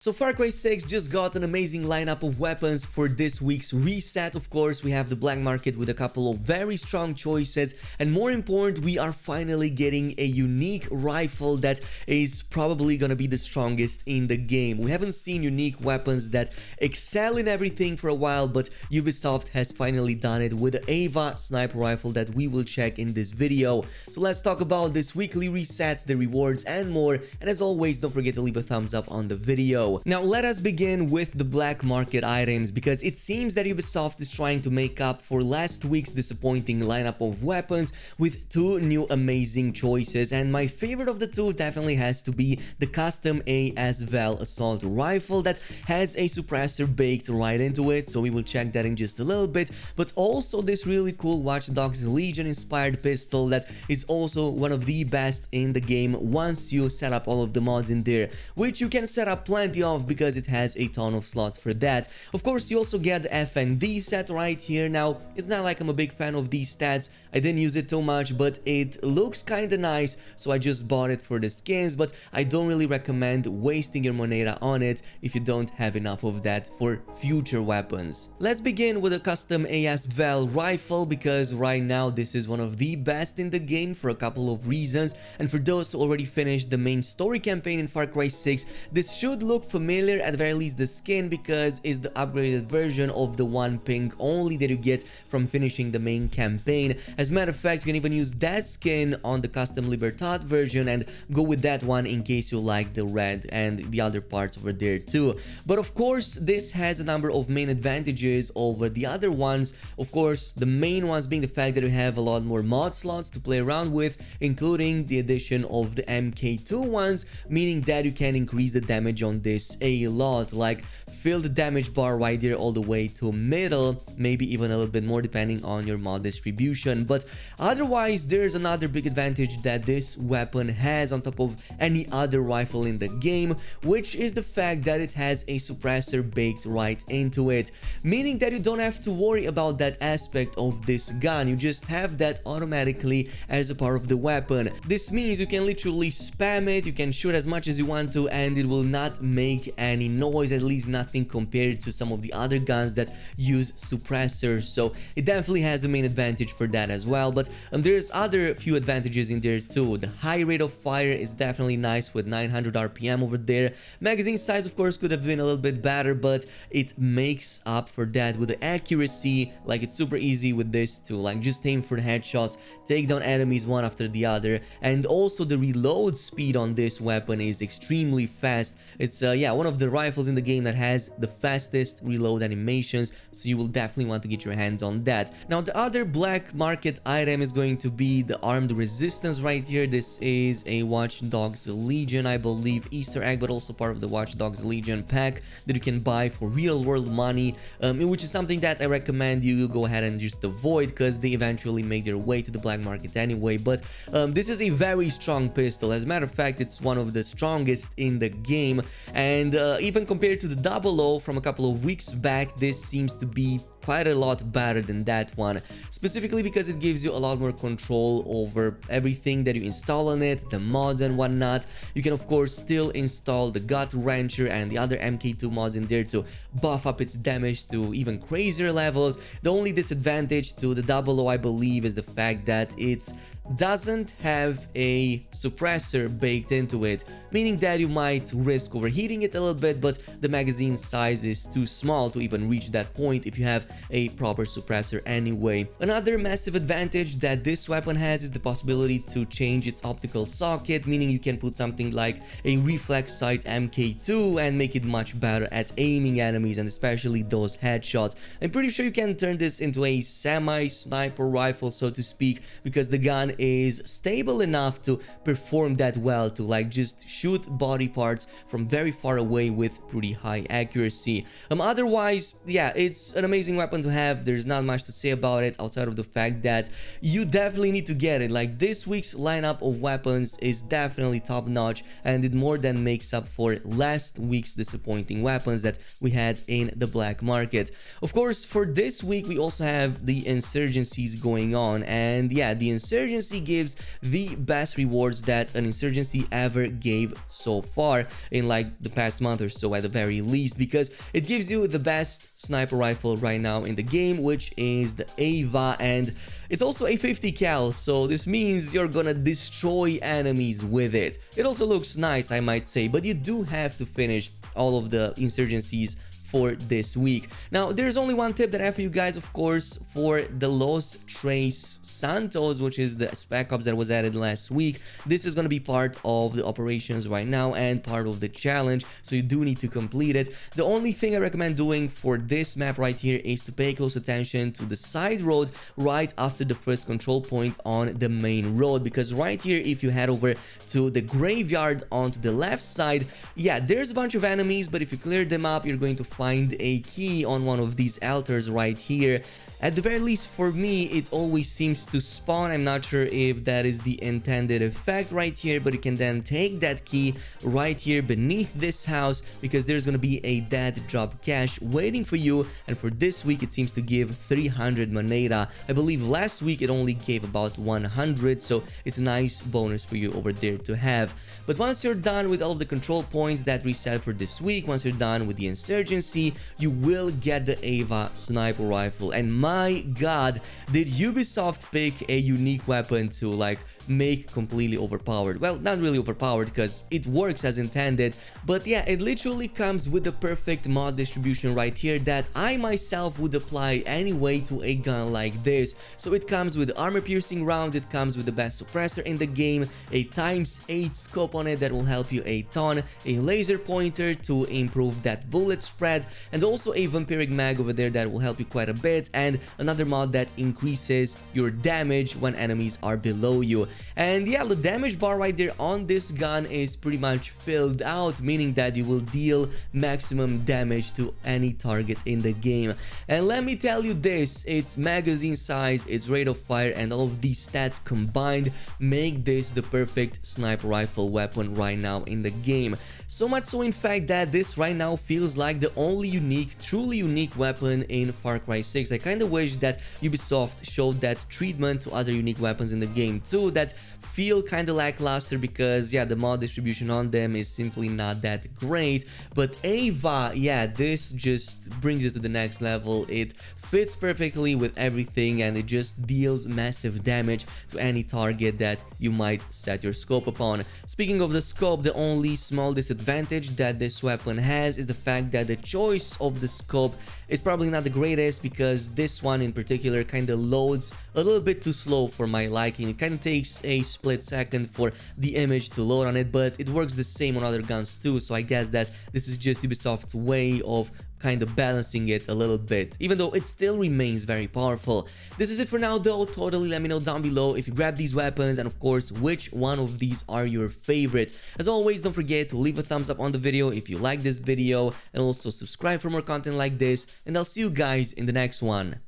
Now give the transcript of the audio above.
So Far Cry 6 just got an amazing lineup of weapons for this week's reset. Of course, we have the black market with a couple of very strong choices, and more important, we are finally getting a unique rifle that is probably gonna be the strongest in the game. We haven't seen unique weapons that excel in everything for a while, but Ubisoft has finally done it with the e.v.a. sniper rifle that we will check in this video. So let's talk about this weekly reset, the rewards and more, and as always, don't forget to leave a thumbs up on the video. Now let us begin with the black market items, because it seems that Ubisoft is trying to make up for last week's disappointing lineup of weapons with two new amazing choices, and my favorite of the two definitely has to be the custom as-val assault rifle that has a suppressor baked right into it, so we will check that in just a little bit, but also this really cool Watch Dogs Legion inspired pistol that is also one of the best in the game once you set up all of the mods in there, which you can set up plenty of because it has a ton of slots for that. Of course, you also get the FND set right here. Now, it's not like I'm a big fan of these stats, I didn't use it too much, but it looks kinda nice, so I just bought it for the skins, but I don't really recommend wasting your moneda on it if you don't have enough of that for future weapons. Let's begin with a custom as-val rifle, because right now this is one of the best in the game for a couple of reasons, and for those who already finished the main story campaign in Far Cry 6, this should look familiar, at the very least the skin, because it's the upgraded version of the one pink only that you get from finishing the main campaign. As a matter of fact, you can even use that skin on the custom Libertad version and go with that one in case you like the red and the other parts over there too. But of course, this has a number of main advantages over the other ones. Of course, the main ones being the fact that you have a lot more mod slots to play around with, including the addition of the MK2 ones, meaning that you can increase the damage on this a lot, like fill the damage bar right there all the way to middle, maybe even a little bit more depending on your mod distribution. But otherwise, there's another big advantage that this weapon has on top of any other rifle in the game, which is the fact that it has a suppressor baked right into it, meaning that you don't have to worry about that aspect of this gun. You just have that automatically as a part of the weapon. This means you can literally spam it, you can shoot as much as you want to, and it will not make any noise, at least nothing compared to some of the other guns that use suppressors. So it definitely has a main advantage for that as well. But there's other few advantages in there too. The high rate of fire is definitely nice with 900 RPM over there. Magazine size of course could have been a little bit better, but it makes up for that with the accuracy. Like, it's super easy with this to like just aim for the headshots, take down enemies one after the other, and also the reload speed on this weapon is extremely fast. It's yeah, one of the rifles in the game that has the fastest reload animations, so you will definitely want to get your hands on that. Now, the other black market item is going to be the armed resistance right here. This is a Watch Dogs Legion, I believe, Easter egg, but also part of the Watch Dogs Legion pack that you can buy for real world money, which is something that I recommend you go ahead and just avoid, because they eventually make their way to the black market anyway. But this is a very strong pistol. As a matter of fact, it's one of the strongest in the game, and even compared to the 00 from a couple of weeks back, this seems to be quite a lot better than that one, specifically because it gives you a lot more control over everything that you install on it, the mods and whatnot. You can of course still install the Gut Wrencher and the other MK2 mods in there to buff up its damage to even crazier levels. The only disadvantage to the 00, I believe, is the fact that it doesn't have a suppressor baked into it, meaning that you might risk overheating it a little bit, but the magazine size is too small to even reach that point if you have a proper suppressor anyway. Another massive advantage that this weapon has is the possibility to change its optical socket, meaning you can put something like a reflex sight MK2 and make it much better at aiming enemies, and especially those headshots. I'm pretty sure you can turn this into a semi-sniper rifle, so to speak, because the gun is stable enough to perform that well, to like just shoot body parts from very far away with pretty high accuracy. Otherwise, yeah, it's an amazing weapon to have. There's not much to say about it outside of the fact that you definitely need to get it. Like, this week's lineup of weapons is definitely top notch, and it more than makes up for last week's disappointing weapons that we had in the black market. Of course, for this week we also have the insurgencies going on, and yeah, the insurgency gives the best rewards that an insurgency ever gave so far in like the past month or so at the very least, because it gives you the best sniper rifle right now in the game, which is the e.v.a, and it's also a 50 cal, so this means you're gonna destroy enemies with it. It also looks nice, I might say, but you do have to finish all of the insurgencies for this week. Now, there's only one tip that I have for you guys, of course, for the Los Tres Santos, which is the spec ops that was added last week. This is going to be part of the operations right now and part of the challenge, so you do need to complete it. The only thing I recommend doing for this map right here is to pay close attention to the side road right after the first control point on the main road, because right here, if you head over to the graveyard onto the left side, yeah, there's a bunch of enemies, but if you clear them up, you're going to find a key on one of these altars right here. At the very least, for me, it always seems to spawn. I'm not sure if that is the intended effect right here, but you can then take that key right here beneath this house, because there's going to be a dead drop cache waiting for you, and for this week it seems to give 300 moneda. I believe last week it only gave about 100, so it's a nice bonus for you over there to have. But once you're done with all of the control points that reset for this week, once you're done with the insurgency, you will get the e.v.a sniper rifle. And my god, did Ubisoft pick a unique weapon to like make completely overpowered. Well, not really overpowered because it works as intended, but yeah, it literally comes with the perfect mod distribution right here that I myself would apply anyway to a gun like this. So it comes with armor piercing rounds, it comes with the best suppressor in the game, a ×8 scope on it that will help you a ton, a laser pointer to improve that bullet spread, and also a vampiric mag over there that will help you quite a bit, and another mod that increases your damage when enemies are below you. And yeah, the damage bar right there on this gun is pretty much filled out, meaning that you will deal maximum damage to any target in the game. And let me tell you this, its magazine size, its rate of fire, and all of these stats combined make this the perfect sniper rifle weapon right now in the game. So much so in fact that this right now feels like the only unique, truly unique weapon in Far Cry 6. I kinda wish that Ubisoft showed that treatment to other unique weapons in the game too, that feel kinda lackluster because yeah, the mod distribution on them is simply not that great. But e.v.a, yeah, this just brings it to the next level. It fits perfectly with everything and it just deals massive damage to any target that you might set your scope upon. Speaking of the scope, the only small disadvantage that this weapon has is the fact that the choice of the scope is probably not the greatest, because this one in particular kind of loads a little bit too slow for my liking. It kind of takes a split second for the image to load on it, but it works the same on other guns too, so I guess that this is just Ubisoft's way of kind of balancing it a little bit, even though it still remains very powerful. This is it for now though. Totally let me know down below if you grab these weapons, and of course which one of these are your favorite. As always, don't forget to leave a thumbs up on the video if you like this video, and also subscribe for more content like this, and I'll see you guys in the next one.